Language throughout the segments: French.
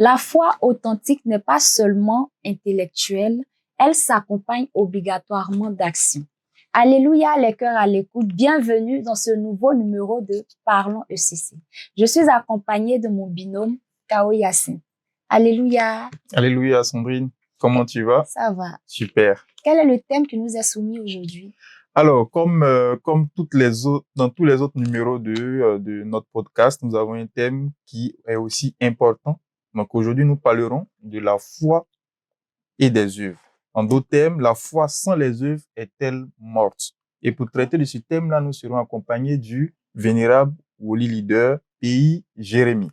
La foi authentique n'est pas seulement intellectuelle, elle s'accompagne obligatoirement d'action. Alléluia, les cœurs à l'écoute, bienvenue dans ce nouveau numéro de Parlons ECC. Je suis accompagnée de mon binôme, Kao Yassine. Alléluia. Alléluia, Sandrine. Comment tu vas? Ça va. Super. Quel est le thème qui nous est soumis aujourd'hui? Alors, comme dans tous les autres numéros de notre podcast, nous avons un thème qui est aussi important. Donc, aujourd'hui, nous parlerons de la foi et des œuvres. En d'autres termes, la foi sans les œuvres est-elle morte? Et pour traiter de ce thème-là, nous serons accompagnés du vénérable Woli Leader, pays Jérémie.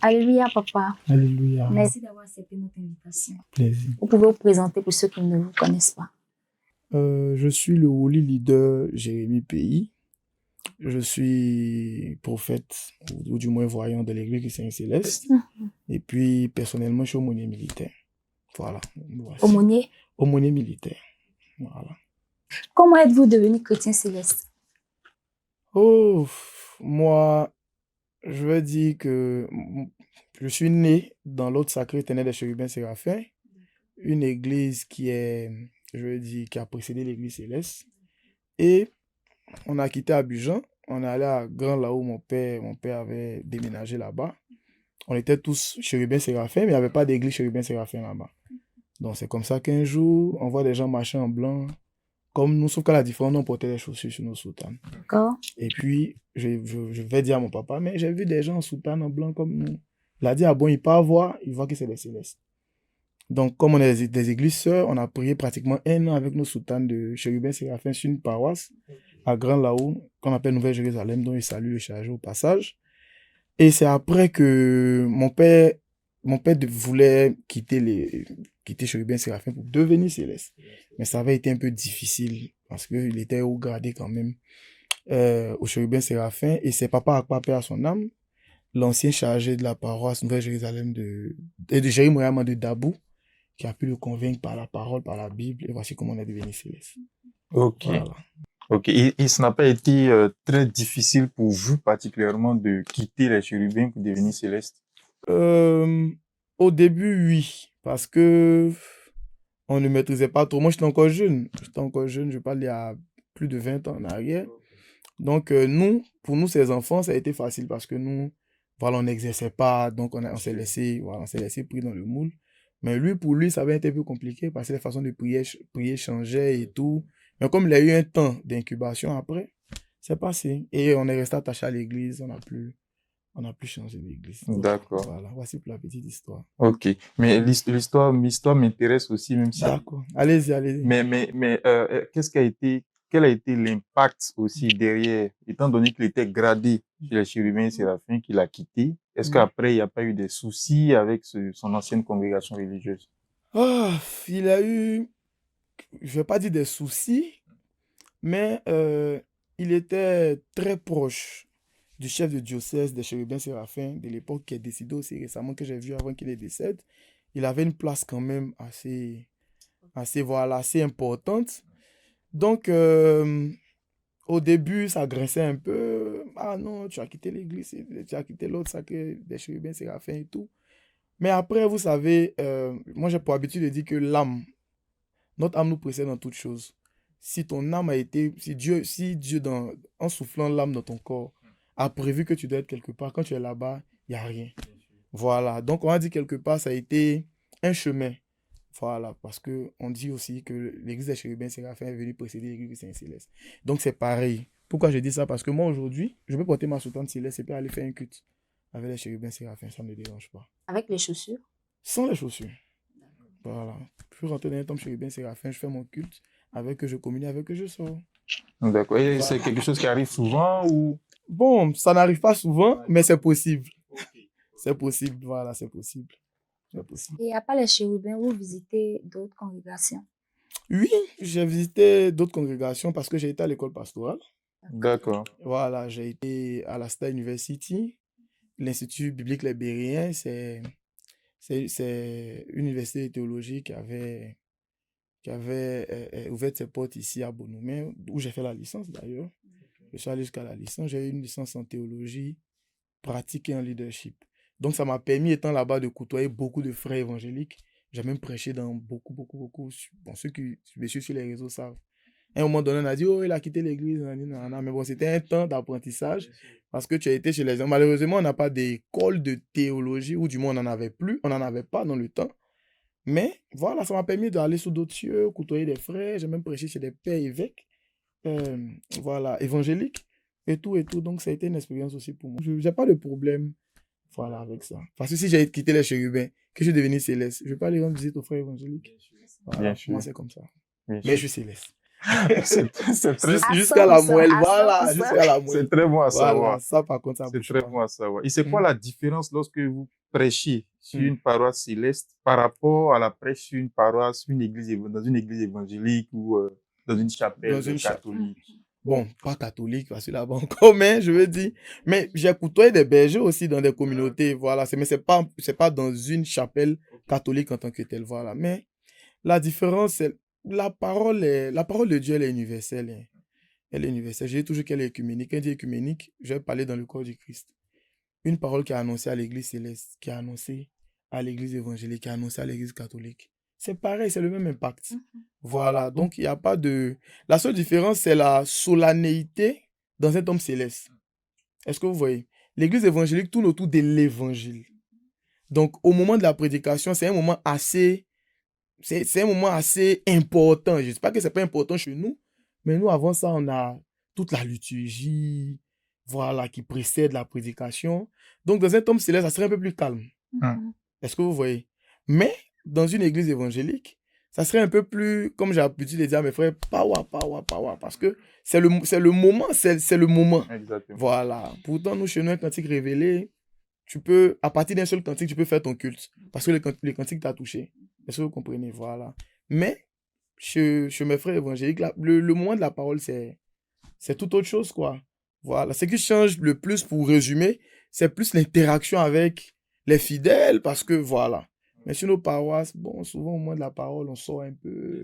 Alléluia, papa. Alléluia. Merci d'avoir accepté notre invitation. Plaisir. Vous pouvez vous présenter pour ceux qui ne vous connaissent pas. Je suis le Woli Leader Jérémie Pays. Je suis prophète, ou du moins voyant de l'église chrétienne céleste. Et puis, personnellement, je suis aumônier militaire. Voilà. Voici. Aumônier. Aumônier militaire. Voilà. Comment êtes-vous devenu chrétien céleste? Oh, moi, je veux dire que je suis né dans l'ordre sacré éternel des chérubins séraphins, une église qui est, je veux dire, qui a précédé l'église céleste. Et on a quitté Abidjan, on est allé à Grand là où mon père avait déménagé là-bas. On était tous chérubins séraphins, mais il n'y avait pas d'église chérubins séraphins là-bas. Donc c'est comme ça qu'un jour, on voit des gens marcher en blanc, comme nous, sauf qu'à la différence, on portait des chaussures sur nos soutanes. D'accord. Et puis, je vais dire à mon papa, mais j'ai vu des gens en soutane en blanc comme nous. Il a dit, ah bon, il part voir, il voit que c'est des célestes. Donc, comme on est des églises sœurs, on a prié pratiquement 1 an avec nos soutanes de chérubins séraphins sur une paroisse à Grand Laou, qu'on appelle Nouvelle-Jérusalem, dont il salue le chargé au passage. Et c'est après que mon père voulait quitter chérubins séraphins pour devenir céleste. Mais ça avait été un peu difficile parce qu'il était haut gradé quand même au chérubin séraphin. Et c'est papa Akpa, paix à son âme, l'ancien chargé de la paroisse Nouvelle-Jérusalem de Jérémie de Dabou, qui a pu le convaincre par la parole, par la Bible. Et voici comment on est devenu céleste. Ok. Voilà. Ok. Et ça n'a pas été très difficile pour vous, particulièrement, de quitter les chérubins pour devenir céleste? Au début, oui, parce que on ne maîtrisait pas trop. Moi, j'étais encore jeune. Je parle il y a plus de 20 ans en arrière. Donc, pour nous, ces enfants, ça a été facile parce que nous, voilà, on n'exerçait pas. Donc, on s'est laissé pris dans le moule. Mais pour lui, ça avait été un peu compliqué parce que les façons de prier changeaient et tout. Mais comme il a eu un temps d'incubation après, c'est passé. Et on est resté attaché à l'église. On n'a plus changé d'église. D'accord. Voilà, voici pour la petite histoire. Ok. Mais l'histoire m'intéresse aussi, même si. D'accord. Allez-y. Mais quel a été l'impact aussi derrière, étant donné qu'il était gradé chez les chérubins et séraphins, qu'il a quitté? Est-ce qu'après, il n'y a pas eu des soucis avec son ancienne congrégation religieuse? Il a eu, je vais pas dire des soucis, mais il était très proche du chef de diocèse des chérubins séraphins de l'époque, qui est décédé aussi récemment, que j'ai vu avant qu'il décède. Il avait une place quand même assez importante. Donc, au début, ça grinçait un peu. Ah non, tu as quitté l'église, tu as quitté l'autre sacré des chérubins séraphins et tout. Mais après, vous savez, moi j'ai pour habitude de dire que notre âme nous précède dans toute chose. Si ton âme si Dieu en soufflant l'âme dans ton corps, a prévu que tu dois être quelque part, quand tu es là-bas, il n'y a rien. Voilà, donc on a dit quelque part, ça a été un chemin. Voilà, parce qu'on dit aussi que l'église des chérubins séraphins est venue précéder l'église du Saint-Céleste. Donc c'est pareil. Pourquoi je dis ça? Parce que moi aujourd'hui, je peux porter ma soutane céleste et puis aller faire un culte avec les chérubins séraphins, ça ne me dérange pas. Avec les chaussures? Sans les chaussures. Voilà. Je peux rentrer dans un temple chérubin séraphin, je fais mon culte, avec eux je communie, avec eux je sors. D'accord. Et c'est quelque chose qui arrive souvent ou? Bon, ça n'arrive pas souvent, mais c'est possible. C'est possible, voilà, c'est possible. Et à part les chérubins, vous visitez d'autres congrégations? Oui, j'ai visité d'autres congrégations parce que j'ai été à l'école pastorale. D'accord. Voilà, j'ai été à la Star University, l'Institut biblique libérien, c'est C'est une université de théologie qui avait ouvert ses portes ici à Bonoumé, où j'ai fait la licence d'ailleurs. Je suis allé jusqu'à la licence. J'ai eu une licence en théologie pratique et en leadership. Donc, ça m'a permis, étant là-bas, de côtoyer beaucoup de frères évangéliques. J'ai même prêché dans beaucoup. Bon, ceux qui me suivent sur les réseaux savent. À un moment donné, on a dit, oh, il a quitté l'église. Mais bon, c'était un temps d'apprentissage parce que tu as été chez les gens. Malheureusement, on n'a pas d'école de théologie, ou du moins, on n'en avait plus. On n'en avait pas dans le temps. Mais voilà, ça m'a permis d'aller sous d'autres cieux, côtoyer des frères. J'ai même prêché chez des pères évêques, voilà, évangéliques et tout. Donc, ça a été une expérience aussi pour moi. Je n'ai pas de problème, voilà, avec ça. Parce que si j'ai quitté les chérubins, que je suis devenu céleste, je ne vais pas aller rendre visite aux frères évangéliques. Voilà, Bien pour sûr. moi, c'est comme ça. Bien Mais sûr. je suis céleste. C'est très, À Jusqu'à la 100%, moelle, à voilà, 100%. jusqu'à la c'est moelle. très bon à Voilà, savoir. ça par contre, ça C'est bouge très pas. bon à savoir. Et c'est quoi Mm. la différence lorsque vous prêchez sur Mm. une paroisse céleste par rapport à la prêche sur une paroisse, dans une église évangélique ou dans une chapelle Dans une catholique? Bon, pas catholique, parce que là-bas encore, mais je veux dire, mais j'ai côtoyé des bergers aussi dans des communautés, voilà, mais c'est pas dans une chapelle catholique en tant que telle, voilà. Mais la différence, c'est la parole de Dieu, elle est universelle, hein. Elle est universelle. Je dis toujours qu'elle est œcuménique. Quand je dis œcuménique, je vais parler dans le corps du Christ. Une parole qui est annoncée à l'église céleste, qui est annoncée à l'église évangélique, qui est annoncée à l'église catholique. C'est pareil, c'est le même impact. Voilà, donc il n'y a pas de... La seule différence, c'est la solennité dans un homme céleste. Est-ce que vous voyez? L'église évangélique tourne autour de l'évangile. Donc, au moment de la prédication, c'est un moment assez important. Je ne dis pas que ce n'est pas important chez nous, mais nous, avant ça, on a toute la liturgie, voilà, qui précède la prédication. Donc, dans un homme céleste, ça serait un peu plus calme. Est-ce que vous voyez? Mais, dans une église évangélique, ça serait un peu plus, comme j'ai l'habitude de dire à mes frères, power, parce que c'est le moment, c'est le moment. Exactement. Voilà. Pourtant, nous, chez nous, un cantique révélé, tu peux, à partir d'un seul cantique, tu peux faire ton culte, parce que le cantique t'a touché. Est-ce que vous comprenez? Voilà. Mais, chez mes frères évangéliques, le moment de la parole, c'est tout autre chose, quoi. Voilà. Ce qui change le plus, pour résumer, c'est plus l'interaction avec les fidèles, parce que, voilà. Mais sur nos paroisses, bon, souvent, au moment de la parole, on sort un peu.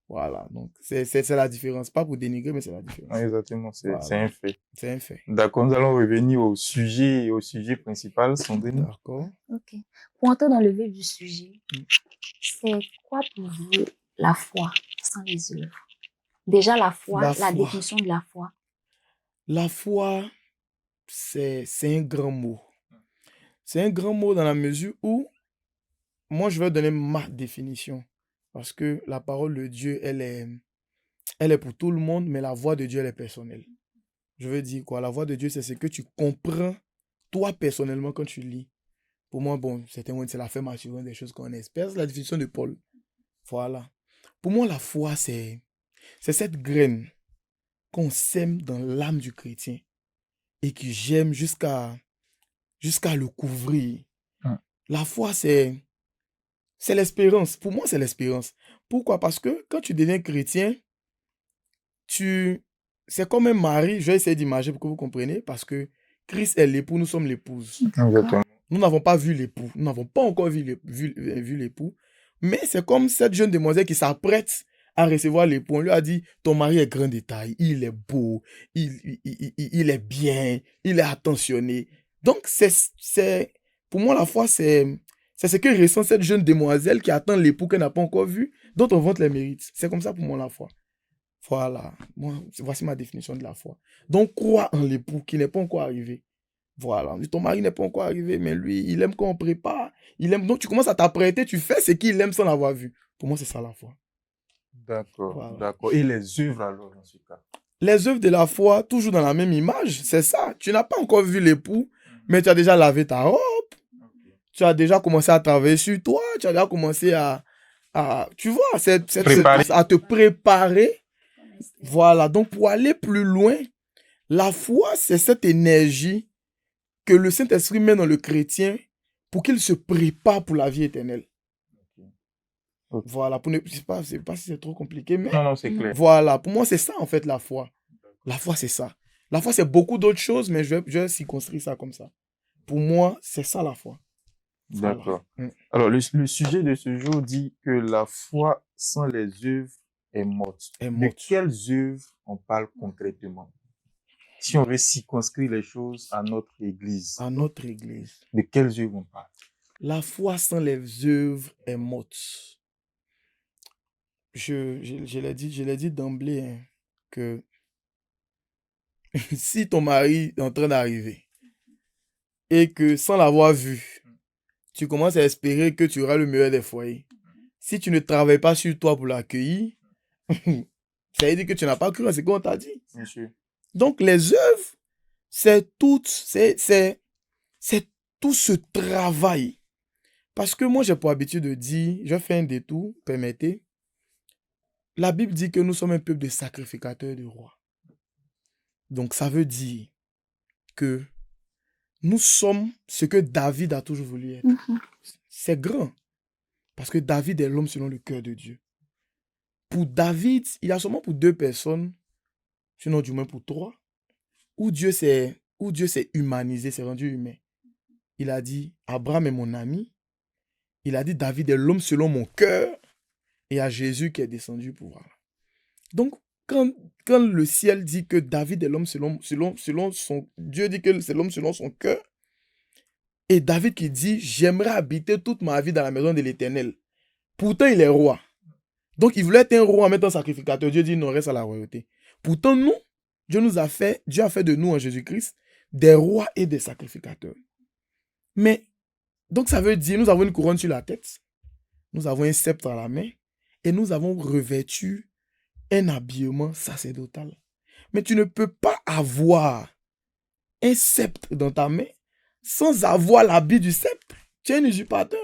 Voilà. Donc, c'est la différence. Pas pour dénigrer, mais c'est la différence. Exactement, c'est Voilà. un fait. C'est un fait. D'accord, nous allons revenir au sujet principal, Sandrine. D'accord. Ok. Pour entrer dans le vif du sujet, c'est quoi pour vous la foi sans les œuvres? Déjà, la foi, la foi. définition de la foi. La foi, c'est un grand mot. C'est un grand mot dans la mesure où, moi, je vais donner ma définition. Parce que la parole de Dieu, elle est pour tout le monde, mais la voix de Dieu, elle est personnelle. Je veux dire quoi? La voix de Dieu, c'est ce que tu comprends, toi, personnellement, quand tu lis. Pour moi, bon, c'est la ferme assurance des choses qu'on espère. C'est la définition de Paul. Voilà. Pour moi, la foi, c'est cette graine qu'on sème dans l'âme du chrétien et qui germe jusqu'à le couvrir. La foi, c'est l'espérance. Pour moi, c'est l'espérance. Pourquoi? Parce que quand tu deviens chrétien, c'est comme un mari. Je vais essayer d'imager pour que vous compreniez, parce que Christ est l'époux, nous sommes l'épouse. Exactement. Nous n'avons pas vu l'époux. Nous n'avons pas encore vu l'époux. Mais c'est comme cette jeune demoiselle qui s'apprête à recevoir l'époux. On lui a dit, ton mari est grand de taille, il est beau, il est bien, il est attentionné. Donc, pour moi, la foi, c'est ce que ressent cette jeune demoiselle qui attend l'époux qu'elle n'a pas encore vu, dont on vante les mérites. C'est comme ça pour moi, la foi. Voilà. Voici ma définition de la foi. Donc, crois en l'époux qui n'est pas encore arrivé. Voilà. Ton mari n'est pas encore arrivé, mais lui, il aime qu'on prépare. Il aime. Donc, tu commences à t'apprêter, tu fais ce qu'il aime sans l'avoir vu. Pour moi, c'est ça la foi. D'accord, Voilà. d'accord. Et les œuvres alors, dans ce cas? Les œuvres de la foi, toujours dans la même image, c'est ça. Tu n'as pas encore vu l'époux, mais tu as déjà lavé ta robe. Tu as déjà commencé à travailler sur toi. Tu as déjà commencé à tu vois, à te préparer. Voilà. Donc, pour aller plus loin, la foi, c'est cette énergie que le Saint-Esprit met dans le chrétien pour qu'il se prépare pour la vie éternelle. Okay. Voilà, je ne sais pas si c'est trop compliqué, mais non, c'est clair. Voilà, pour moi, c'est ça en fait la foi. La foi, c'est ça. La foi, c'est beaucoup d'autres choses, mais je vais circonscrire ça comme ça. Pour moi, c'est ça la foi. Voilà. D'accord. Alors, le sujet de ce jour dit que la foi sans les œuvres est morte. Est De morte. quelles œuvres on parle concrètement? Si on veut circonscrire les choses à notre église, À notre église. de quelles œuvres on parle? La foi sans les œuvres est morte. Je l'ai dit d'emblée, hein, que si ton mari est en train d'arriver et que sans l'avoir vu, tu commences à espérer que tu auras le meilleur des foyers. Si tu ne travailles pas sur toi pour l'accueillir, ça veut dire que tu n'as pas cru à ce qu'on t'a dit. Bien sûr. Donc les œuvres, c'est tout ce travail. Parce que moi, j'ai pour habitude de dire, je fais un détour, permettez. La Bible dit que nous sommes un peuple de sacrificateurs de rois. Donc ça veut dire que nous sommes ce que David a toujours voulu être. C'est grand. Parce que David est l'homme selon le cœur de Dieu. Pour David, il y a seulement pour 2 personnes, sinon du moins pour 3, où Dieu s'est humanisé, s'est rendu humain. Il a dit, Abraham est mon ami. Il a dit, David est l'homme selon mon cœur. Et il y a Jésus qui est descendu pour voir. Donc, quand le ciel dit que David est l'homme selon son... Dieu dit que c'est l'homme selon son cœur. Et David qui dit, j'aimerais habiter toute ma vie dans la maison de l'Éternel. Pourtant, il est roi. Donc, il voulait être un roi en mettant sacrificateur. Dieu dit, non, reste à la royauté. Pourtant, nous, Dieu a fait de nous en Jésus-Christ des rois et des sacrificateurs. Mais, donc ça veut dire, nous avons une couronne sur la tête, nous avons un sceptre à la main, et nous avons revêtu un habillement sacerdotal. Mais tu ne peux pas avoir un sceptre dans ta main sans avoir l'habit du sceptre. Tu es un usurpateur.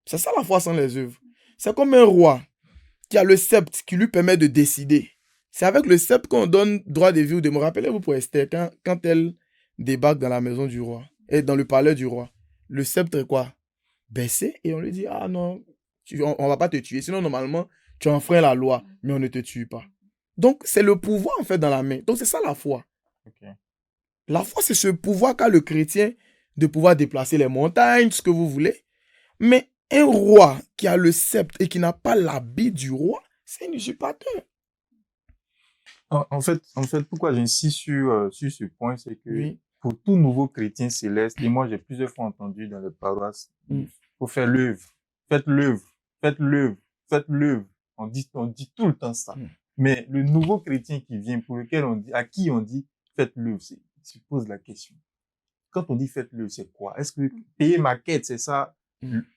C'est ça la foi sans les œuvres. C'est comme un roi qui a le sceptre qui lui permet de décider. C'est avec le sceptre qu'on donne droit de vie ou de mort. Rappelez-vous pour Esther, quand elle débarque dans la maison du roi, et dans le palais du roi, le sceptre est quoi? Baissé, et on lui dit, ah non, on va pas te tuer. Sinon, normalement, tu enfreins la loi, mais on ne te tue pas. Donc, c'est le pouvoir, en fait, dans la main. Donc, c'est ça la foi. Okay. La foi, c'est ce pouvoir qu'a le chrétien de pouvoir déplacer les montagnes, ce que vous voulez. Mais un roi qui a le sceptre et qui n'a pas l'habit du roi, c'est un usurpateur. En fait, pourquoi j'insiste sur ce point, c'est que Oui. pour tout nouveau chrétien céleste, et moi j'ai plusieurs fois entendu dans les paroisses, faut faire l'œuvre, faites l'œuvre, faites l'œuvre, faites l'œuvre. On dit tout le temps ça. Mais le nouveau chrétien qui vient, pour lequel à qui on dit faites l'œuvre, il se pose la question. Quand on dit faites l'œuvre, c'est quoi? Est-ce que payer ma quête, c'est ça?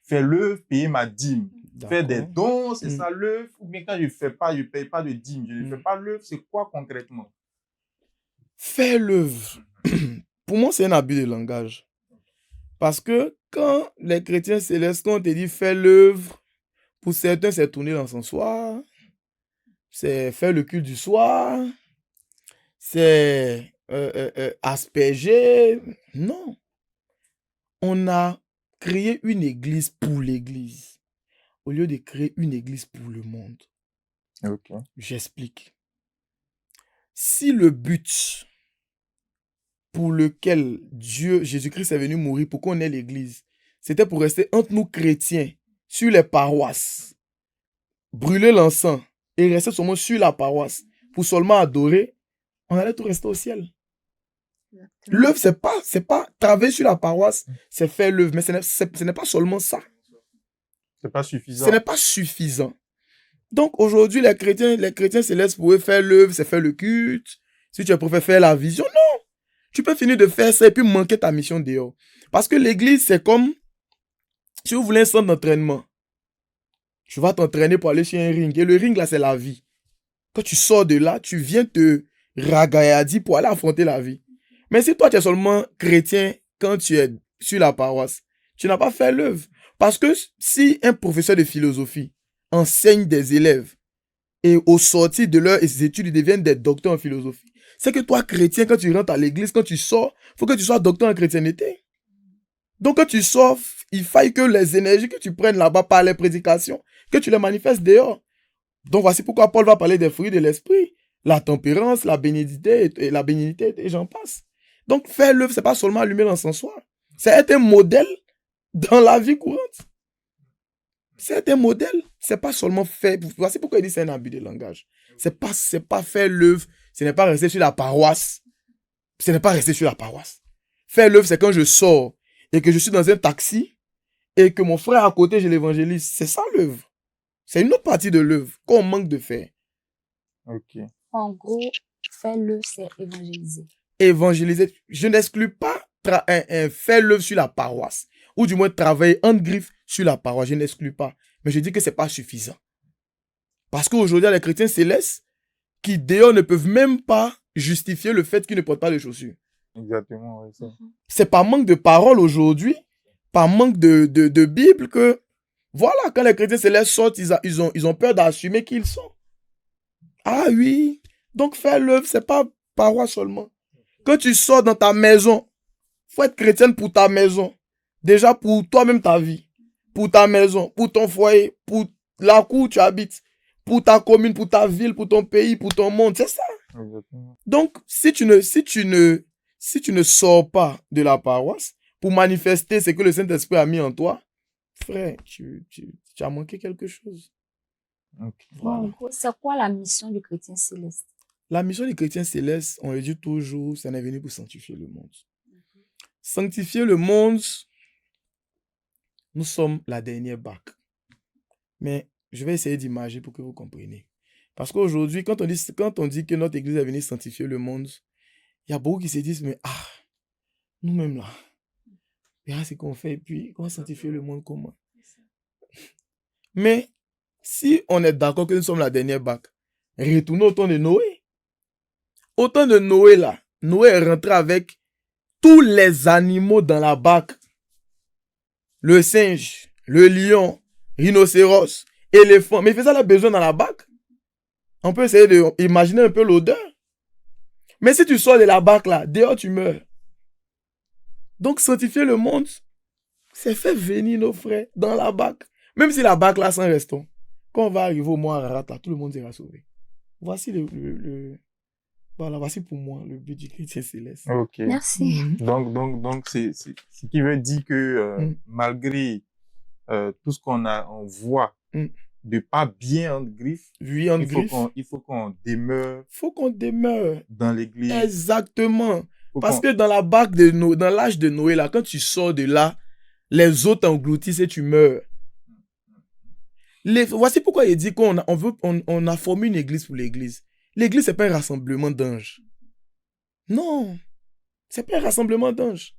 Faire l'œuvre, payer ma dîme. Faire des dons, c'est ça l'œuvre? Ou bien quand je paye pas de dîme, je ne fais pas l'œuvre, c'est quoi concrètement? Faire l'œuvre. Pour moi, c'est un abus de langage. Parce que quand les chrétiens célestes, quand on te dit faire l'œuvre, pour certains, c'est tourner dans son soir, c'est faire le culte du soir, c'est asperger. Non. On a créé une église pour l'église, au lieu de créer une église pour le monde. Okay. J'explique. Si le but pour lequel Jésus-Christ est venu mourir, pour qu'on ait l'église, c'était pour rester entre nous chrétiens, sur les paroisses, brûler l'encens et rester seulement sur la paroisse, pour seulement adorer, on allait tout rester au ciel. L'œuvre, c'est pas travailler sur la paroisse, c'est faire l'œuvre, mais ce n'est pas seulement ça. C'est pas suffisant. Ce n'est pas suffisant. Donc aujourd'hui, les chrétiens célestes pouvaient faire l'œuvre, c'est faire le culte. Si tu préfères faire la vision, non. Tu peux finir de faire ça et puis manquer ta mission dehors. Parce que l'église, c'est comme si vous voulez un centre d'entraînement. Tu vas t'entraîner pour aller sur un ring. Et le ring, là, c'est la vie. Quand tu sors de là, tu viens te ragaillardir pour aller affronter la vie. Mais si toi, tu es seulement chrétien quand tu es sur la paroisse, tu n'as pas fait l'œuvre. Parce que si un professeur de philosophie enseigne des élèves et au sortir de leurs études, ils deviennent des docteurs en philosophie, c'est que toi, chrétien, quand tu rentres à l'église, quand tu sors, il faut que tu sois docteur en chrétienté. Donc, quand tu sors, il faille que les énergies que tu prennes là-bas par les prédications, que tu les manifestes dehors. Donc, voici pourquoi Paul va parler des fruits de l'esprit, la tempérance, la bénignité, et j'en passe. Donc, faire l'œuvre, c'est pas seulement allumer l'encensoir. C'est être un modèle dans la vie courante. C'est un modèle. C'est pas seulement fait. Voici pourquoi il dit c'est un abus de langage. C'est pas faire l'œuvre. Ce n'est pas rester sur la paroisse. Ce n'est pas rester sur la paroisse. Faire l'œuvre, c'est quand je sors et que je suis dans un taxi et que mon frère à côté, je l'évangélise. C'est ça l'œuvre. C'est une autre partie de l'œuvre qu'on manque de faire. Ok. En gros, fais-le, c'est évangéliser. Évangéliser. Je n'exclus pas faire l'œuvre sur la paroisse. Ou du moins travailler en griffe sur la paroisse. Je n'exclus pas. Mais je dis que c'est pas suffisant. Parce qu'aujourd'hui, il y a les chrétiens célestes qui, d'ailleurs, ne peuvent même pas justifier le fait qu'ils ne portent pas de chaussures. Exactement, ouais, ça. C'est par manque de parole aujourd'hui, par manque de Bible que, voilà, quand les chrétiens célestes sortent, ils ont peur d'assumer qui ils sont. Ah oui. Donc, faire l'œuvre, c'est pas paroisse seulement. Quand tu sors dans ta maison, faut être chrétienne pour ta maison. Déjà pour toi-même ta vie. Pour ta maison, pour ton foyer, pour la cour où tu habites. Pour ta commune, pour ta ville, pour ton pays, pour ton monde. C'est ça. Exactement. Donc, si tu ne sors pas de la paroisse pour manifester ce que le Saint-Esprit a mis en toi, frère, tu as manqué quelque chose. Ok. Voilà. En gros, c'est quoi la mission du chrétien céleste? La mission du chrétien céleste, on le dit toujours, ça n'est venu pour sanctifier le monde. Sanctifier le monde, nous sommes la dernière bac. Mais je vais essayer d'imager pour que vous compreniez. Parce qu'aujourd'hui, quand on dit que notre église est venue sanctifier le monde, il y a beaucoup qui se disent, mais nous-mêmes là, regarde ce qu'on fait, et puis on va sanctifier le monde comment? Mais si on est d'accord que nous sommes la dernière bac, retournons au temps de Noé. Au temps de Noé là, Noé est rentré avec tous les animaux dans la bac. Le singe, le lion, rhinocéros, éléphant. Mais il faisait la besoin dans la bac. On peut essayer d'imaginer un peu l'odeur. Mais si tu sors de la bac là, dehors tu meurs. Donc sanctifier le monde, c'est faire venir nos frères dans la bac. Même si la bac là sans restons. Quand on va arriver au mois Ararat là, tout le monde sera sauvé. Voici voilà, voici pour moi le but du chrétien céleste. Ok. Merci. Donc c'est ce qui veut dire que malgré tout ce on voit de pas bien en griffe, Oui, en griffe. il faut qu'on demeure Faut qu'on demeure. dans l'église. Exactement. Parce que dans la bac de Noé, dans l'âge de Noé, là, quand tu sors de là, les autres engloutissent et tu meurs. Voici pourquoi il dit qu'on a formé une église pour l'église. L'église, c'est pas un rassemblement d'anges. Non. C'est pas un rassemblement d'anges.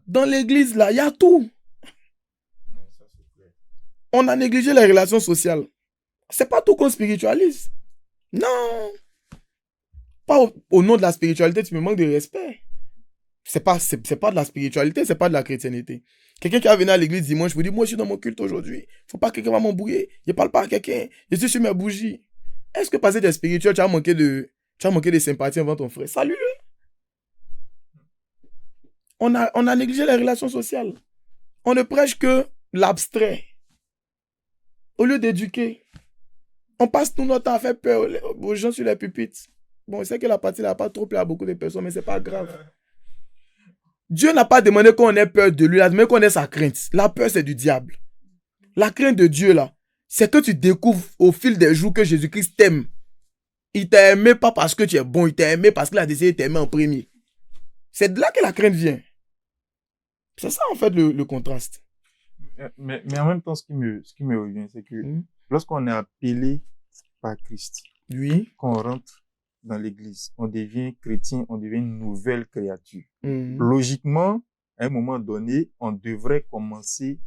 Dans l'église, là, il y a tout. On a négligé les relations sociales. C'est pas tout qu'on spiritualise. Non. Pas au nom de la spiritualité, tu me manques de respect. C'est pas de la spiritualité, c'est pas de la chrétienté. Quelqu'un qui va venir à l'église dimanche, vous dit, moi je suis dans mon culte aujourd'hui. Faut pas que quelqu'un va m'embrouiller. Je parle pas à quelqu'un. Je suis sur mes bougies. Est-ce que parce que tu es spirituel, tu as manqué de sympathie envers ton frère? Salut-le. On a négligé les relations sociales. On ne prêche que l'abstrait. Au lieu d'éduquer, on passe tout notre temps à faire peur aux gens sur les pupitres. Bon, je sais que la partie n'a pas trop plu à beaucoup de personnes, mais c'est pas grave. Dieu n'a pas demandé qu'on ait peur de lui, il a demandé qu'on ait sa crainte. La peur, c'est du diable. La crainte de Dieu, là, c'est que tu découvres au fil des jours que Jésus-Christ t'aime. Il t'a aimé pas parce que tu es bon, il t'a aimé parce qu'il a décidé de t'aimer en premier. C'est de là que la crainte vient. C'est ça, en fait, le contraste. Mais en même temps, ce qui me revient, c'est que lorsqu'on est appelé par Christ, oui, qu'on rentre dans l'église, on devient chrétien, on devient une nouvelle créature. Logiquement, à un moment donné, on devrait commencer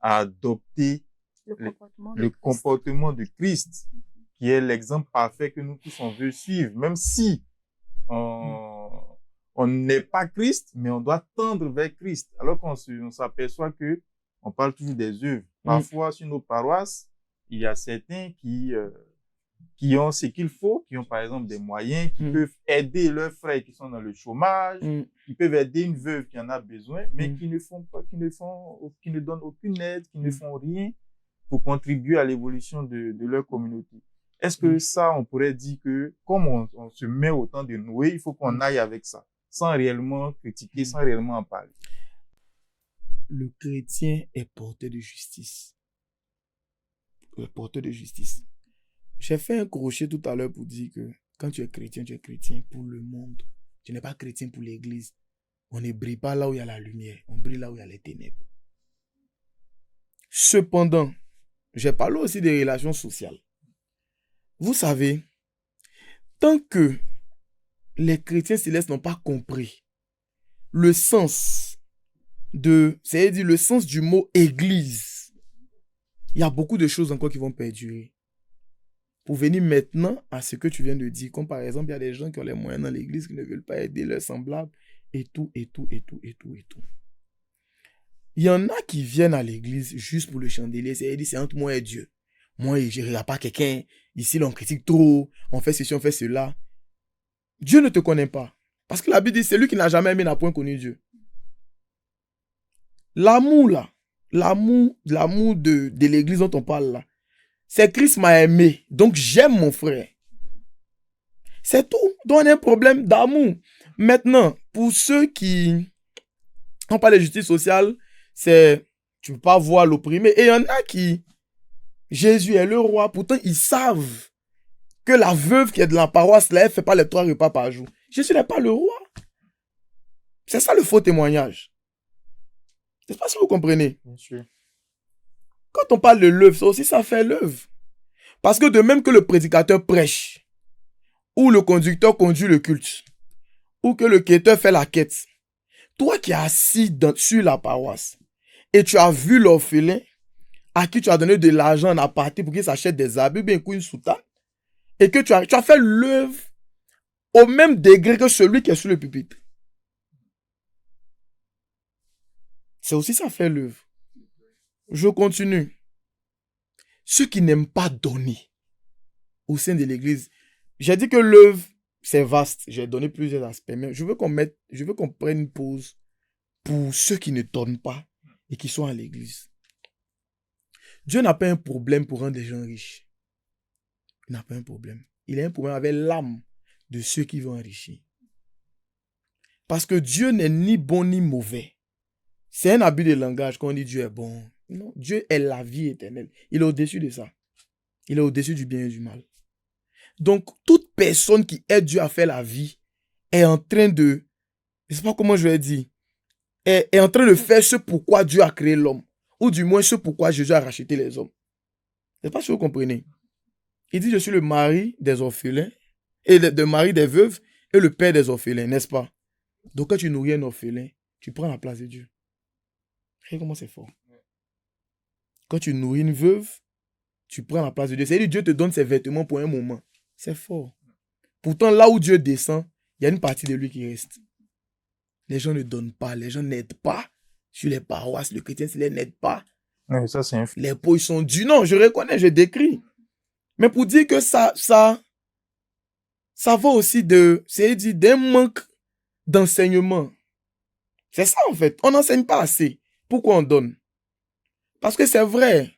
à adopter le comportement de Christ, qui est l'exemple parfait que nous tous on veut suivre, même si on n'est pas Christ, mais on doit tendre vers Christ. Alors qu'on s'aperçoit que on parle toujours des œuvres. Parfois, sur nos paroisses, il y a certains qui ont ce qu'il faut, qui ont par exemple des moyens, qui peuvent aider leurs frères qui sont dans le chômage, qui peuvent aider une veuve qui en a besoin, mais qui ne donnent aucune aide, qui ne font rien pour contribuer à l'évolution de leur communauté. Est-ce que ça, on pourrait dire que, comme on se met au temps de Noé, il faut qu'on aille avec ça, sans réellement critiquer, sans réellement en parler? le chrétien est porteur de justice. Le porteur de justice. J'ai fait un crochet tout à l'heure pour dire que quand tu es chrétien pour le monde. Tu n'es pas chrétien pour l'église. On ne brille pas là où il y a la lumière. On brille là où il y a les ténèbres. Cependant, j'ai parlé aussi des relations sociales. Vous savez, tant que les chrétiens célestes n'ont pas compris le sens c'est-à-dire le sens du mot église, il y a beaucoup de choses encore qui vont perdurer. Pour venir maintenant à ce que tu viens de dire, comme par exemple, il y a des gens qui ont les moyens dans l'église qui ne veulent pas aider leurs semblables, et tout. Il y en a qui viennent à l'église juste pour le chandelier, c'est-à-dire c'est entre moi et Dieu. Moi, je ne regarde pas quelqu'un, ici là, on critique trop, on fait ceci, on fait cela. Dieu ne te connaît pas. Parce que la Bible dit, celui qui n'a jamais aimé n'a point connu Dieu. L'amour là, l'amour de l'église dont on parle là, c'est Christ m'a aimé, donc j'aime mon frère. C'est tout. Donc on a un problème d'amour. Maintenant, pour ceux qui, on parle de justice sociale, c'est, tu ne peux pas voir l'opprimé. Et il y en a qui, Jésus est le roi, pourtant ils savent que la veuve qui est de la paroisse là, elle ne fait pas les 3 repas par jour. Jésus n'est pas le roi. C'est ça le faux témoignage. Je ne sais pas si vous comprenez. Bien sûr. Quand on parle de l'œuvre, ça aussi, ça fait l'œuvre. Parce que de même que le prédicateur prêche, ou le conducteur conduit le culte, ou que le quêteur fait la quête, toi qui es assis sur la paroisse, et tu as vu l'orphelin, à qui tu as donné de l'argent en aparté pour qu'il s'achète des habits, bien une soutane, et que tu as fait l'œuvre au même degré que celui qui est sur le pupitre. C'est aussi ça fait l'œuvre. Je continue. Ceux qui n'aiment pas donner au sein de l'église, j'ai dit que l'œuvre, c'est vaste. J'ai donné plusieurs aspects, mais je veux qu'on prenne une pause pour ceux qui ne donnent pas et qui sont à l'église. Dieu n'a pas un problème pour rendre les gens riches. Il n'a pas un problème. Il a un problème avec l'âme de ceux qui vont enrichir. Parce que Dieu n'est ni bon ni mauvais. C'est un abus de langage quand on dit Dieu est bon. Non, Dieu est la vie éternelle. Il est au-dessus de ça. Il est au-dessus du bien et du mal. Donc, toute personne qui aide Dieu à faire la vie est en train de, je ne sais pas comment je vais dire, est en train de faire ce pourquoi Dieu a créé l'homme. Ou du moins ce pourquoi Jésus a racheté les hommes. Je ne sais pas si vous comprenez. Il dit, je suis le mari des orphelins, et le mari des veuves, et le père des orphelins, n'est-ce pas? Donc, quand tu nourris un orphelin, tu prends la place de Dieu. Regardez comment c'est fort. Quand tu nourris une veuve, tu prends la place de Dieu. C'est-à-dire Dieu te donne ses vêtements pour un moment. C'est fort. Pourtant, là où Dieu descend, il y a une partie de lui qui reste. Les gens ne donnent pas, les gens n'aident pas. Sur les paroisses, le chrétien, s'il n'aide pas. Ouais, ça, c'est un fait. Les pauvres, ils sont dus. Non, je reconnais, je décris. Mais pour dire que ça va aussi c'est-à-dire d'un manque d'enseignement. C'est ça, en fait. On n'enseigne pas assez. Pourquoi on donne? Parce que c'est vrai.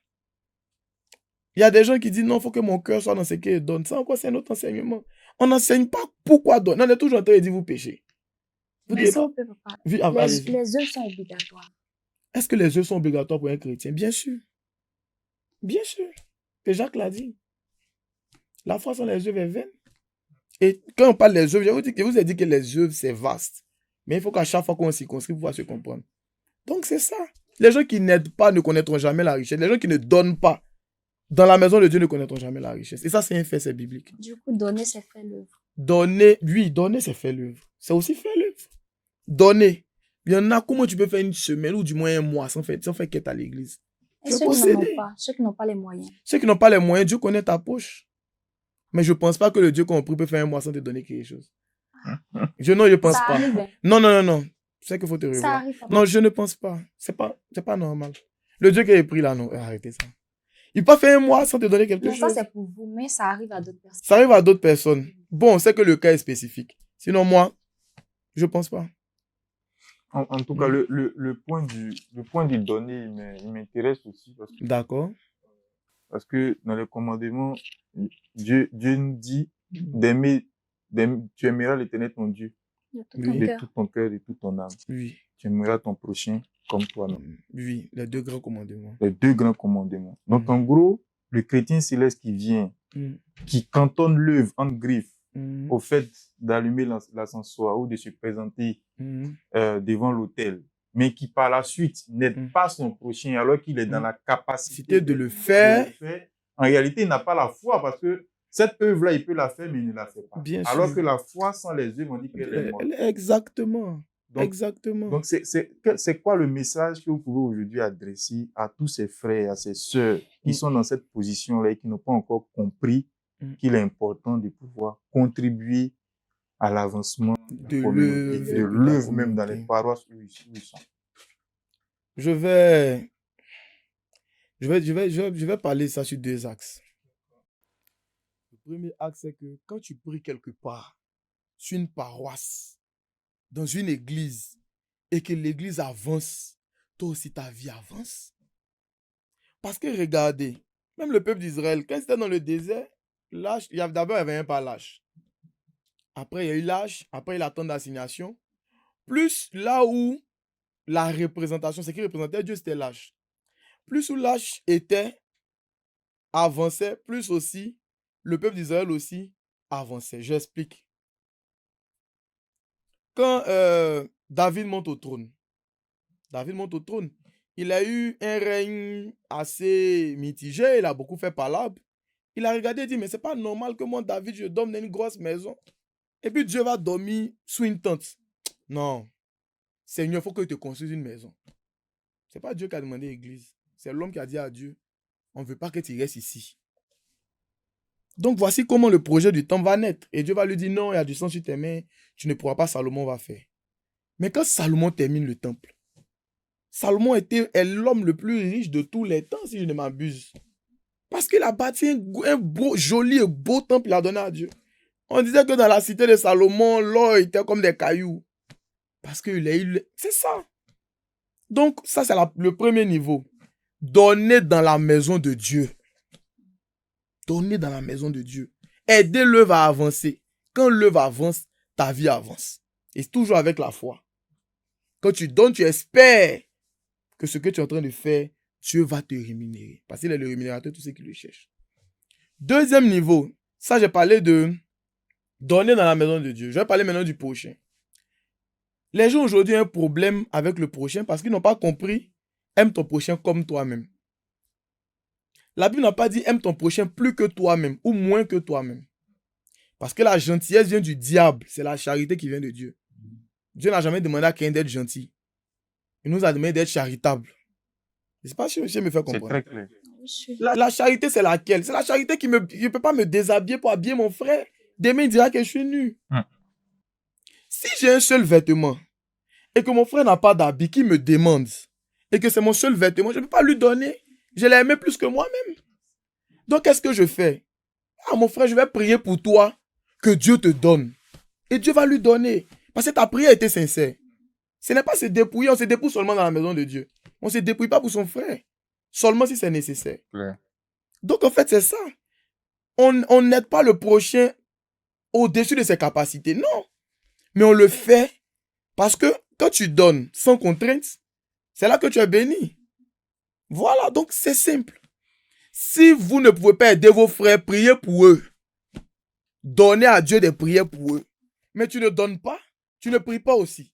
Il y a des gens qui disent non, il faut que mon cœur soit dans ce qu'il donne. Ça encore, c'est notre enseignement. On n'enseigne pas pourquoi donner. On est toujours en train de dire vous péchez. Vous Mais dites, ça, on peut pas. Les œuvres sont obligatoires. Est-ce que les œuvres sont obligatoires pour un chrétien? Bien sûr. Bien sûr. Que Jacques l'a dit. La foi sans les œuvres est vaine. Et quand on parle des œuvres, je vous ai dit que les œuvres, c'est vaste. Mais il faut qu'à chaque fois qu'on circonscrit, pour pouvoir se comprendre. Donc, c'est ça. Les gens qui n'aident pas ne connaîtront jamais la richesse. Les gens qui ne donnent pas dans la maison de Dieu ne connaîtront jamais la richesse. Et ça, c'est un fait, c'est biblique. Du coup, donner, c'est faire l'œuvre. Donner, c'est faire l'œuvre. C'est aussi faire l'œuvre. Donner. Il y en a, comment tu peux faire une semaine ou du moins un mois sans faire quête à l'église? Et ceux qui n'en ont pas, ceux qui n'ont pas les moyens. Ceux qui n'ont pas les moyens, Dieu connaît ta poche. Mais je ne pense pas que le Dieu qu'on prie peut faire un mois sans te donner quelque chose. Je pense ça pas. Arrive, hein. Non. C'est qu'il faut te revoir. Ça arrive. Non, je ne pense pas. C'est pas normal. Le Dieu qui est pris là, non. Arrêtez ça. Il peut pas faire un mois sans te donner quelque chose. Ça, c'est pour vous, mais ça arrive à d'autres personnes. Ça arrive à d'autres personnes. Bon, on sait que le cas est spécifique. Sinon, moi, je pense pas. En tout cas, le point du donner, il m'intéresse aussi. D'accord. Parce que dans les commandements, Dieu nous dit tu aimeras l'Éternel ton Dieu De tout Oui. ton de cœur. tout ton cœur et toute ton âme. Oui. Tu aimeras ton prochain comme toi-même. Oui, les 2 grands commandements. Les 2 grands commandements. Donc, en gros, le chrétien céleste qui vient, qui cantonne l'œuvre en griffe au fait d'allumer l'ascensoir ou de se présenter devant l'autel, mais qui par la suite n'aide pas son prochain alors qu'il est dans la capacité de le faire. En réalité, il n'a pas la foi parce que cette œuvre-là, il peut la faire, mais il ne la fait pas. Bien alors sûr. que la foi sans les œuvres, on dit qu'elle est morte. Exactement. Donc, exactement. Donc, c'est quoi le message que vous pouvez aujourd'hui adresser à tous ces frères, à ces sœurs qui sont dans cette position-là et qui n'ont pas encore compris qu'il est important de pouvoir contribuer à l'avancement de l'œuvre même dans les paroisses où ils sont? Je vais parler ça sur 2 axes. Le premier axe, c'est que quand tu pries quelque part, sur une paroisse, dans une église, et que l'église avance, toi aussi ta vie avance. Parce que regardez, même le peuple d'Israël, quand c'était dans le désert, d'abord il y avait un pas lâche. Après il y a eu lâche, après il y a l'attente d'assignation. Plus là où la représentation, ce qui représentait Dieu, c'était lâche. Plus où lâche était, avançait, plus aussi, le peuple d'Israël aussi avançait. J'explique. Quand David monte au trône, il a eu un règne assez mitigé, il a beaucoup fait palabre. Il a regardé et dit, mais c'est pas normal que moi, David, je dorme dans une grosse maison. Et puis Dieu va dormir sous une tente. Non. Seigneur, il faut que tu te construises une maison. C'est pas Dieu qui a demandé à l'église. C'est l'homme qui a dit à Dieu, on ne veut pas que tu restes ici. Donc voici comment le projet du temple va naître. Et Dieu va lui dire, non, il y a du sang sur tes mains, tu ne pourras pas, Salomon va faire. Mais quand Salomon termine le temple, Salomon est l'homme le plus riche de tous les temps, si je ne m'abuse. Parce qu'il a bâti un beau, joli et beau temple, il a donné à Dieu. On disait que dans la cité de Salomon, l'or était comme des cailloux. Parce qu'il a eu... C'est ça. Donc, ça, c'est le premier niveau. Donner dans la maison de Dieu. Donner dans la maison de Dieu. Aider l'œuvre à avancer. Quand l'œuvre avance, ta vie avance. Et c'est toujours avec la foi. Quand tu donnes, tu espères que ce que tu es en train de faire, Dieu va te rémunérer. Parce qu'il est le rémunérateur de tous ceux qui le cherchent. Deuxième niveau, ça j'ai parlé de donner dans la maison de Dieu. Je vais parler maintenant du prochain. Les gens aujourd'hui ont un problème avec le prochain parce qu'ils n'ont pas compris aime ton prochain comme toi-même. La Bible n'a pas dit aime ton prochain plus que toi-même ou moins que toi-même. Parce que la gentillesse vient du diable. C'est la charité qui vient de Dieu. Dieu n'a jamais demandé à quelqu'un d'être gentil. Il nous a demandé d'être charitable. Je ne sais pas si je me fais comprendre. C'est très clair. La charité, c'est laquelle? C'est la charité qui ne peut pas me déshabiller pour habiller mon frère. Demain, il dira que je suis nu. Si j'ai un seul vêtement et que mon frère n'a pas d'habit, qui me demande et que c'est mon seul vêtement, je ne peux pas lui donner. Je l'ai aimé plus que moi-même. Donc, qu'est-ce que je fais? Ah, mon frère, je vais prier pour toi que Dieu te donne. Et Dieu va lui donner. Parce que ta prière était sincère. Ce n'est pas se dépouiller, on se dépouille seulement dans la maison de Dieu. On ne se dépouille pas pour son frère. Seulement si c'est nécessaire. Ouais. Donc, en fait, c'est ça. On n'aide pas le prochain au-dessus de ses capacités. Non. Mais on le fait parce que quand tu donnes sans contrainte, c'est là que tu es béni. Voilà, donc c'est simple. Si vous ne pouvez pas aider vos frères, priez pour eux. Donnez à Dieu des prières pour eux. Mais tu ne donnes pas, tu ne pries pas aussi.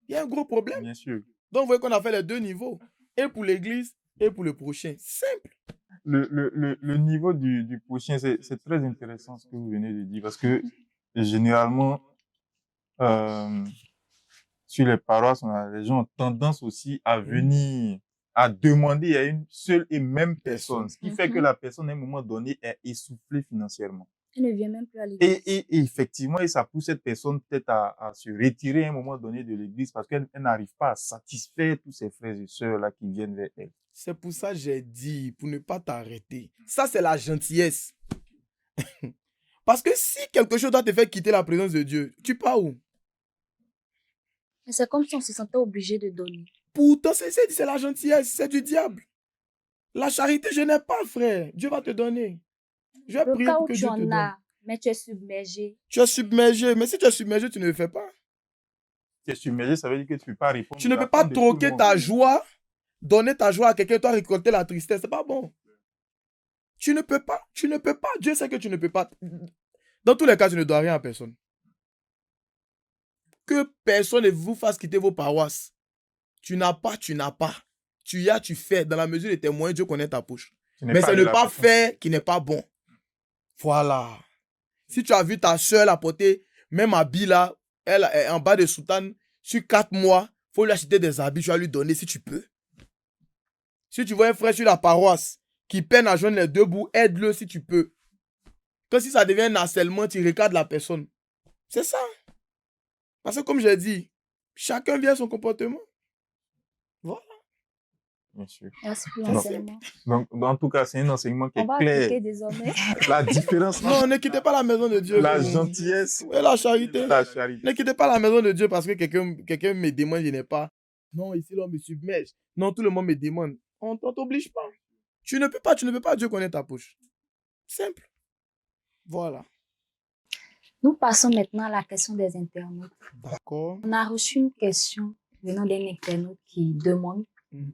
Il y a un gros problème. Bien sûr. Donc, vous voyez qu'on a fait les 2 niveaux. Et pour l'église, et pour le prochain. Simple. Le niveau du prochain, c'est très intéressant ce que vous venez de dire parce que généralement, sur les paroisses, les gens ont tendance aussi à venir, à demander à une seule et même personne. Ce qui fait que la personne, à un moment donné, est essoufflée financièrement. Elle ne vient même plus à l'église. Et effectivement, et ça pousse cette personne peut-être à se retirer à un moment donné de l'église parce qu'elle n'arrive pas à satisfaire tous ses frères et sœurs là qui viennent vers elle. C'est pour ça que j'ai dit, pour ne pas t'arrêter. Ça, c'est la gentillesse. Parce que si quelque chose doit te faire quitter la présence de Dieu, tu pars où? Mais c'est comme si on se sentait obligé de donner. Pourtant, c'est la gentillesse, c'est du diable. La charité, je n'ai pas, frère. Dieu va te donner. Je vais Le prier cas pour où que tu Dieu te en donne. as, mais tu es submergé. Tu es submergé. Mais si tu es submergé, tu ne le fais pas. Tu es submergé, ça veut dire que tu ne peux pas répondre. Tu ne aux peux pas attentes de tout le troquer monde. ta joie, donner ta joie à quelqu'un, toi récolter la tristesse. C'est pas bon. Tu ne peux pas. Tu ne peux pas. Dieu sait que tu ne peux pas. Dans tous les cas, tu ne dois rien à personne. Que personne ne vous fasse quitter vos paroisses. Tu n'as pas, tu n'as pas. Tu y as, tu fais. Dans la mesure de tes moyens, Dieu connaît ta poche. Tu n'es Mais c'est de ne la pas personne. faire qui n'est pas bon. Voilà. Si tu as vu ta soeur la porter, même habit là, elle est en bas de soutane, sur 4 mois, il faut lui acheter des habits, tu vas lui donner si tu peux. Si tu vois un frère sur la paroisse qui peine à joindre les deux bouts, aide-le si tu peux. Que si ça devient un harcèlement, tu regardes la personne. C'est ça. Parce que comme j'ai dit, chacun vient à son comportement. Voilà. Bien sûr. Merci pour Non. l'enseignement. Donc, en tout cas, c'est un enseignement qui On est va clair. appliquer désormais. La différence Non, ne quittez pas la maison de Dieu. la gentillesse Et la charité. la charité. Ne quittez pas la maison de Dieu parce que quelqu'un me demande, je n'ai pas. Non, ici, l'on me submerge. Non, tout le monde me demande. On ne t'oblige pas. Tu ne peux pas, Dieu connaît ta poche. Simple. Voilà. Nous passons maintenant à la question des internautes. D'accord. On a reçu une question venant d'un internaute qui demande Mhm.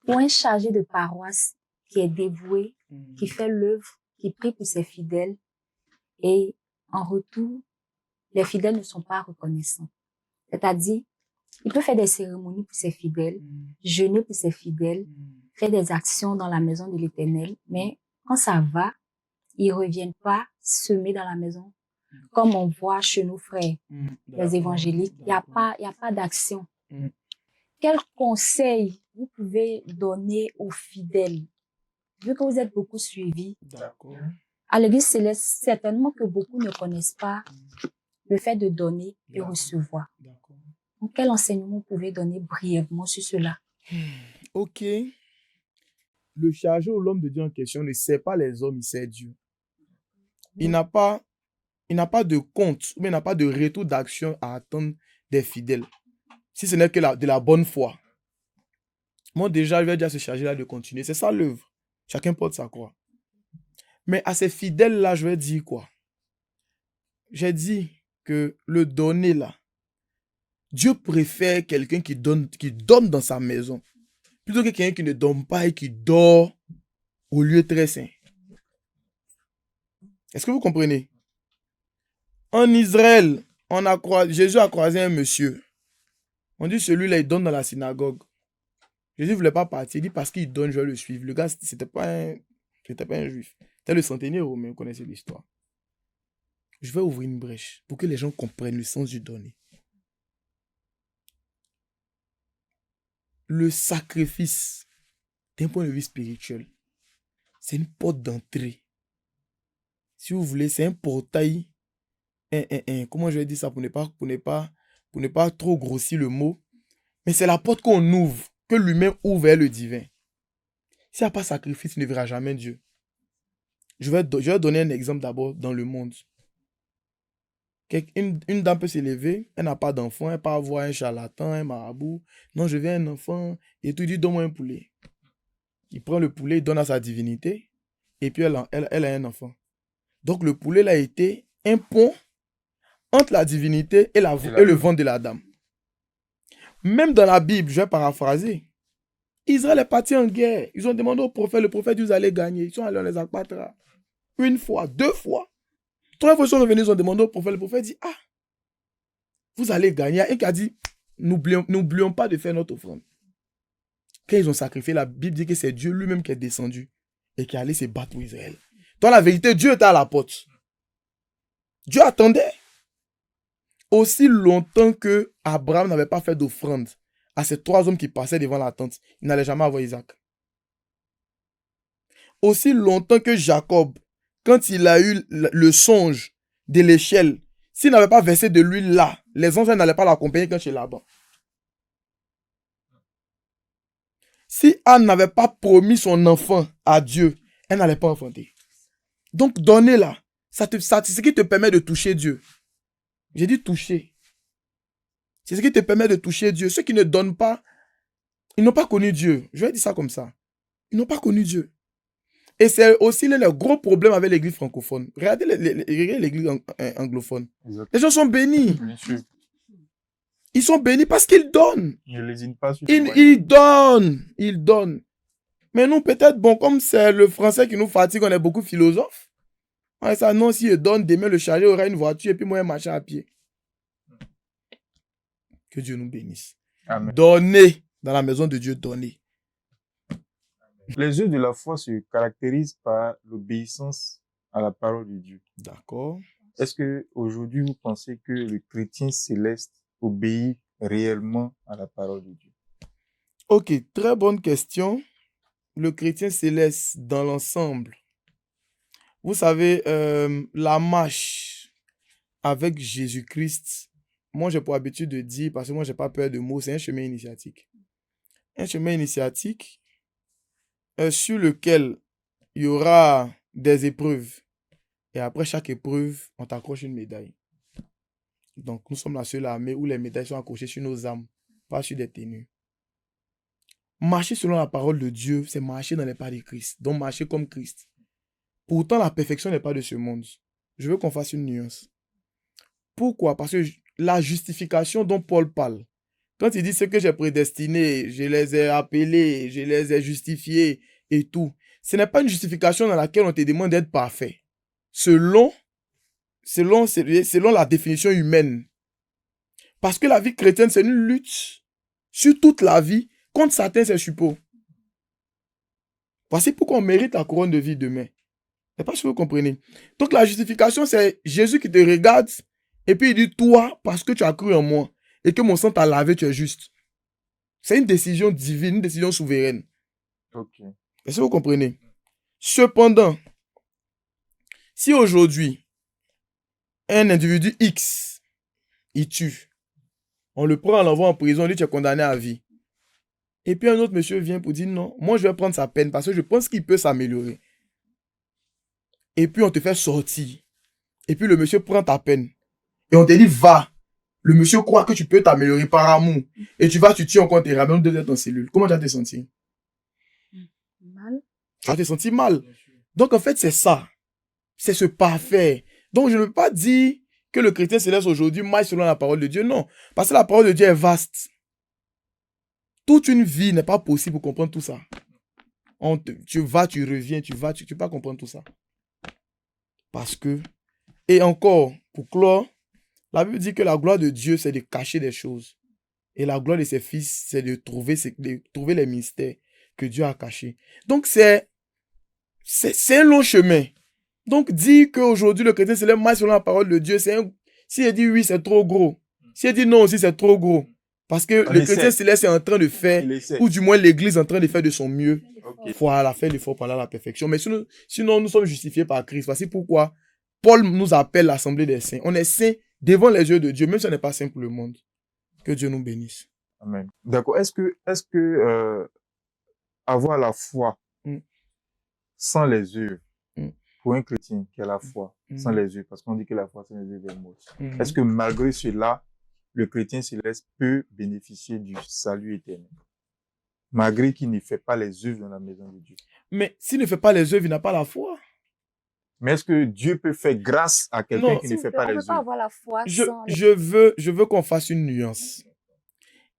pour un chargé de paroisse qui est dévoué, qui fait l'œuvre, qui prie pour ses fidèles et en retour, les fidèles ne sont pas reconnaissants. C'est-à-dire, il peut faire des cérémonies pour ses fidèles, jeûner pour ses fidèles, faire des actions dans la maison de l'Éternel, mais quand ça va, ils reviennent pas semer dans la maison, comme on voit chez nos frères, les évangéliques. Il y a pas d'action. Mhm. Quel conseil vous pouvez donner aux fidèles, vu que vous êtes beaucoup suivis D'accord. à l'Église céleste, certainement que beaucoup ne connaissent pas le fait de donner et recevoir. D'accord. Donc, quel enseignement vous pouvez donner brièvement sur cela? Ok. Le chargé ou l'homme de Dieu en question ne sait pas les hommes, il sait Dieu. Il n'a pas de compte, ou bien il n'a pas de retour d'action à attendre des fidèles. Si ce n'est que de la bonne foi. Moi, déjà, je vais dire à ce chargé-là de continuer. C'est ça l'œuvre. Chacun porte sa croix. Mais à ces fidèles-là, je vais dire quoi? J'ai dit que le donner là, Dieu préfère quelqu'un qui donne dans sa maison, plutôt que quelqu'un qui ne donne pas et qui dort au lieu très saint. Est-ce que vous comprenez? En Israël, Jésus a croisé un monsieur. On dit celui-là, il donne dans la synagogue. Jésus ne voulait pas partir. Il dit parce qu'il donne, je vais le suivre. Le gars, c'était pas un juif. C'était le centenaire romain, vous connaissez l'histoire. Je vais ouvrir une brèche pour que les gens comprennent le sens du donner. Le sacrifice, d'un point de vue spirituel, c'est une porte d'entrée. Si vous voulez, c'est un portail. Comment je vais dire ça pour ne pas trop grossir le mot. Mais c'est la porte qu'on ouvre, que l'humain ouvre vers le divin. S'il n'y a pas de sacrifice, il ne verra jamais Dieu. Je vais donner un exemple d'abord dans le monde. Une dame peut s'élever, elle n'a pas d'enfant, elle peut avoir un charlatan, un marabout. Non, je veux un enfant. Et tout, il dit, donne-moi un poulet. Il prend le poulet, il donne à sa divinité. Et puis elle a un enfant. Donc le poulet a été un pont entre la divinité et le ventre de la dame. Même dans la Bible, je vais paraphraser. Israël est parti en guerre. Ils ont demandé au prophète, le prophète dit, vous allez gagner. Ils sont allés, on les abattre. Une fois, 2 fois. 3 fois, ils sont revenus, ils ont demandé au prophète. Le prophète dit, ah, vous allez gagner. Et qui a dit, n'oublions pas de faire notre offrande. Quand ils ont sacrifié, la Bible dit que c'est Dieu lui-même qui est descendu et qui est allé se battre pour Israël. Dans la vérité, Dieu était à la porte. Dieu attendait. Aussi longtemps que Abraham n'avait pas fait d'offrande à ces 3 hommes qui passaient devant la tente, il n'allait jamais avoir Isaac. Aussi longtemps que Jacob, quand il a eu le songe de l'échelle, s'il n'avait pas versé de l'huile là, les anges n'allaient pas l'accompagner quand chez Laban. Si Anne n'avait pas promis son enfant à Dieu, elle n'allait pas enfanter. Donc donner là, c'est ce qui te permet de toucher Dieu. J'ai dit toucher. C'est ce qui te permet de toucher Dieu. Ceux qui ne donnent pas, ils n'ont pas connu Dieu. Je vais dire ça comme ça. Ils n'ont pas connu Dieu. Et c'est aussi le gros problème avec l'église francophone. Regardez l'église anglophone. Exactement. Les gens sont bénis. Bien sûr. Ils sont bénis parce qu'ils donnent. Ne lésine pas sur Ils donnent. Mais nous, peut-être, bon, comme c'est le français qui nous fatigue, on est beaucoup philosophes. Ouais, ça, non, si je donne, demain, le chargé aura une voiture et puis moi, un machin à pied. Que Dieu nous bénisse. Amen. Donnez dans la maison de Dieu, donnez. Les œuvres de la foi se caractérisent par l'obéissance à la parole de Dieu. D'accord. Est-ce que aujourd'hui vous pensez que le chrétien céleste obéit réellement à la parole de Dieu? Ok, très bonne question. Le chrétien céleste dans l'ensemble. Vous savez, la marche avec Jésus-Christ, moi j'ai pour habitude de dire, parce que moi j'ai pas peur de mots, c'est un chemin initiatique. Un chemin initiatique sur lequel il y aura des épreuves. Et après chaque épreuve, on t'accroche une médaille. Donc nous sommes la seule armée où les médailles sont accrochées sur nos âmes, pas sur des tenues. Marcher selon la parole de Dieu, c'est marcher dans les pas de Christ. Donc marcher comme Christ. Pourtant, la perfection n'est pas de ce monde. Je veux qu'on fasse une nuance. Pourquoi? Parce que la justification dont Paul parle, quand il dit ce que j'ai prédestiné, je les ai appelés, je les ai justifiés et tout, ce n'est pas une justification dans laquelle on te demande d'être parfait. Selon la définition humaine. Parce que la vie chrétienne, c'est une lutte sur toute la vie contre Satan, ses suppôts. Voici pourquoi on mérite la couronne de vie demain. Je ne sais pas si vous comprenez. Donc la justification, c'est Jésus qui te regarde et puis il dit, toi, parce que tu as cru en moi et que mon sang t'a lavé, tu es juste. C'est une décision divine, une décision souveraine. Ok. Est-ce que vous comprenez? Cependant, si aujourd'hui, un individu X, il tue, on le prend, on l'envoie en prison, lui, tu es condamné à vie. Et puis un autre monsieur vient pour dire, non, moi je vais prendre sa peine parce que je pense qu'il peut s'améliorer. Et puis on te fait sortir. Et puis le monsieur prend ta peine. Et on te dit, va. Le monsieur croit que tu peux t'améliorer par amour. Et tu vas, tu tues encore tes ramènes de ton cellule. Comment tu vas te sentir? Mal. Tu vas te sentir mal. Donc en fait, c'est ça. C'est ce parfait. Donc je ne peux pas dire que le chrétien céleste aujourd'hui marche selon la parole de Dieu. Non. Parce que la parole de Dieu est vaste. Toute une vie n'est pas possible pour comprendre tout ça. Tu vas, tu reviens, tu vas, tu peux pas comprendre tout ça. Parce que, et encore, pour clore, la Bible dit que la gloire de Dieu, c'est de cacher des choses. Et la gloire de ses fils, c'est de trouver les mystères que Dieu a cachés. Donc, c'est un long chemin. Donc, dire qu'aujourd'hui, le chrétien céleste marche selon la parole de Dieu, si il dit oui, c'est trop gros. Si il dit non aussi, c'est trop gros. Parce que le chrétien céleste est en train de faire, ou du moins l'église est en train de faire de son mieux. Okay. Voilà, faire l'effort pendant la perfection. Mais sinon, nous sommes justifiés par Christ. Voici pourquoi Paul nous appelle l'assemblée des saints. On est saints devant les yeux de Dieu, même si on n'est pas saint pour le monde. Que Dieu nous bénisse. Amen. D'accord. Est-ce que avoir la foi sans les œuvres, pour un chrétien qui a la foi sans les œuvres, parce qu'on dit que la foi sans les œuvres est morte, est-ce que malgré cela, le chrétien céleste peut bénéficier du salut éternel, malgré qu'il ne fait pas les œuvres dans la maison de Dieu? Mais s'il ne fait pas les œuvres, il n'a pas la foi. Mais est-ce que Dieu peut faire grâce à quelqu'un qui ne fait pas les œuvres? On peut pas avoir la foi sans... Je veux qu'on fasse une nuance.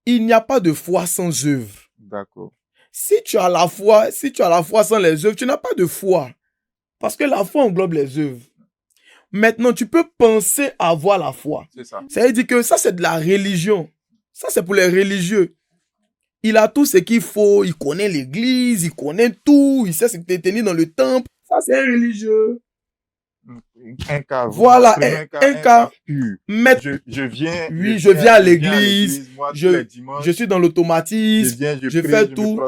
Il n'y a pas de foi sans œuvre. D'accord. Si tu as la foi sans les œuvres, tu n'as pas de foi. Parce que la foi englobe les œuvres. Maintenant, tu peux penser avoir la foi. C'est ça. Ça veut dire que ça, c'est de la religion. Ça, c'est pour les religieux. Il a tout ce qu'il faut. Il connaît l'église, il connaît tout. Il sait se tenir dans le temple. Ça, c'est un religieux. Un cas. Voilà, un cas pur. Mais, je viens. Oui, je viens à l'église. Je suis dans l'automatisme. Je fais tout.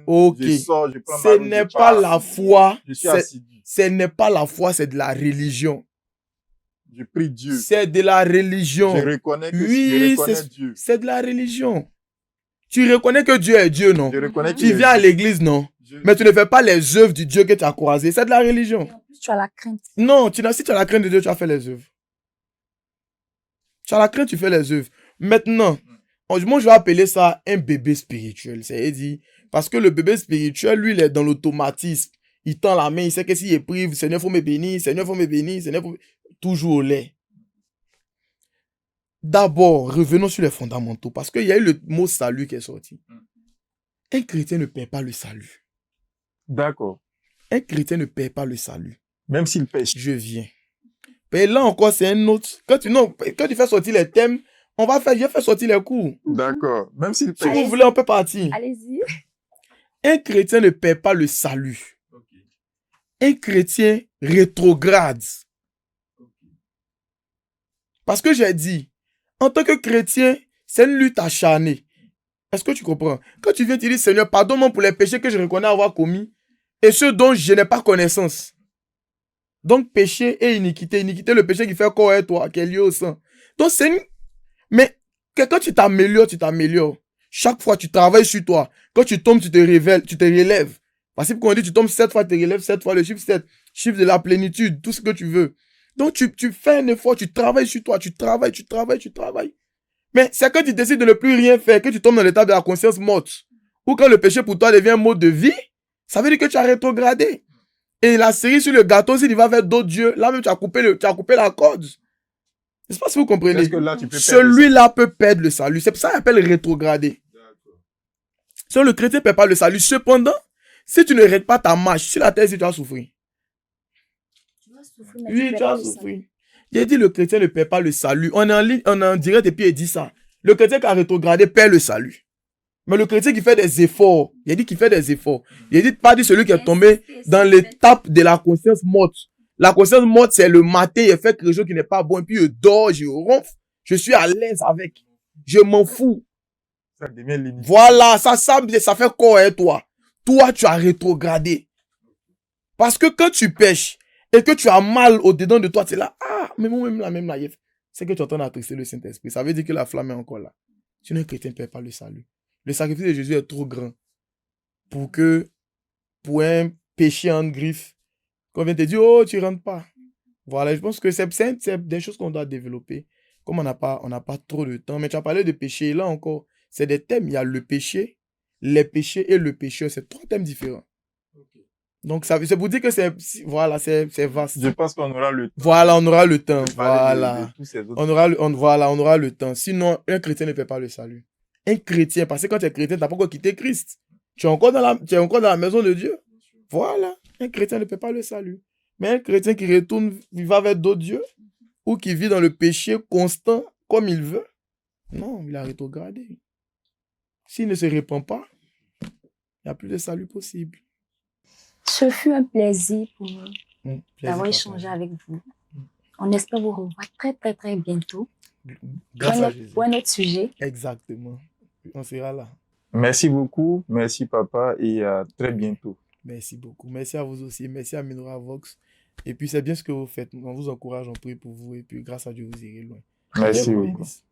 Ok. Je sors, je prends ce n'est pas la foi. Je suis assidu. Ce n'est pas la foi, c'est de la religion. Je prie Dieu. C'est de la religion. Je reconnais que Dieu. C'est de la religion. Tu reconnais que Dieu est Dieu, non? Je reconnais tu viens à l'église, non? Mais tu ne fais pas les œuvres du Dieu que tu as croisé. C'est de la religion. Et en plus, tu as la crainte. Non, si tu as la crainte de Dieu, tu as fait les œuvres. Tu as la crainte, tu fais les œuvres. Maintenant, moi, je vais appeler ça un bébé spirituel. C'est-à-dire, parce que le bébé spirituel, lui, il est dans l'automatisme. Il tend la main, il sait que s'il est privé, Seigneur, faut me bénir, Seigneur, faut me bénir, Seigneur, faut... Toujours au lait. D'abord, revenons sur les fondamentaux, parce qu'il y a eu le mot salut qui est sorti. Un chrétien ne perd pas le salut. D'accord. Un chrétien ne perd pas le salut. Même s'il pêche. Je viens. Mais là encore, c'est un autre. Quand tu fais sortir les thèmes, je vais faire sortir les cours. D'accord. Même s'il Si pêche. vous voulez, on peut partir. Allez-y. Un chrétien ne perd pas le salut. Un chrétien rétrograde. Parce que j'ai dit, en tant que chrétien, c'est une lutte acharnée. Est-ce que tu comprends? Quand tu viens te dire, Seigneur, pardonne-moi pour les péchés que je reconnais avoir commis et ceux dont je n'ai pas connaissance. Donc, péché et iniquité. Iniquité, le péché qui fait corps et toi, qui est lié au sang. Donc, c'est une... Mais quand tu t'améliores, tu t'améliores. Chaque fois, tu travailles sur toi. Quand tu tombes, tu te révèles, tu te relèves. Parce que quand on dit tu tombes 7 fois, tu te relèves 7 fois, le chiffre 7, chiffre de la plénitude, tout ce que tu veux. Donc, tu fais un effort, tu travailles sur toi, tu travailles. Mais c'est quand tu décides de ne plus rien faire, que tu tombes dans l'état de la conscience morte. Ou quand le péché pour toi devient un mode de vie, ça veut dire que tu as rétrogradé. Et la cerise sur le gâteau, s'il va vers d'autres dieux, là même tu as coupé la corde. Je ne sais pas si vous comprenez. Est-ce que là, tu peux perdre Celui-là peut perdre le salut. C'est pour ça qu'on appelle rétrograder. Sur le chrétien ne perd pas le salut. Cependant, si tu ne règles pas ta marche sur la terre, tu vas souffrir. Tu vas souffrir, mais Oui, tu tu perds vas pas le salut. souffrir. J'ai dit le chrétien ne perd pas le salut. On est en ligne, on est en direct et puis il dit ça. Le chrétien qui a rétrogradé perd le salut. Mais le chrétien qui fait des efforts, il a dit qu'il fait des efforts. Il a dit pas dit celui qui est tombé dans l'étape de la conscience morte. La conscience morte, c'est le matin, il fait quelque chose qui n'est pas bon, et puis je dors, je ronfle, je suis à l'aise avec. Je m'en fous. Ça devient limite. Voilà, ça fait quoi, hein, toi? Toi, tu as rétrogradé. Parce que quand tu pêches, et que tu as mal au-dedans de toi, tu es là, ah, mais moi, même là, c'est que tu es en train d'attrister le Saint-Esprit. Ça veut dire que la flamme est encore là. Sinon, un chrétien ne perd pas le salut. Le sacrifice de Jésus est trop grand pour un péché en griffe, qu'on vient te dire, oh, tu rentres pas. Voilà, je pense que c'est des choses qu'on doit développer. Comme on n'a pas trop de temps. Mais tu as parlé de péché, là encore, c'est des thèmes. Il y a le péché, les péchés et le pécheur. C'est 3 thèmes différents. Donc, c'est pour dire que c'est vaste. Je pense qu'on aura le temps. Voilà, on aura le temps. de parler Voilà. de tous ces autres. On aura le temps. Sinon, un chrétien ne perd pas le salut. Un chrétien, parce que quand tu es chrétien, tu n'as pas encore quitté Christ. Tu es encore dans la maison de Dieu. Voilà. Un chrétien ne perd pas le salut. Mais un chrétien qui retourne, il va vers d'autres dieux, ou qui vit dans le péché constant comme il veut, non, il a rétrogradé. S'il ne se répand pas, il n'y a plus de salut possible. Ce fut un plaisir pour nous Plaisir d'avoir partagé. échangé avec vous. On espère vous revoir très, très, très bientôt Grâce à Jésus. pour un autre sujet. Exactement. On sera là. Merci beaucoup. Merci, papa. Et à très bientôt. Merci beaucoup. Merci à vous aussi. Merci à Minora Vox. Et puis, c'est bien ce que vous faites. On vous encourage, on prie pour vous. Et puis, grâce à Dieu, vous irez loin. Merci Dieu vous beaucoup. bénisse.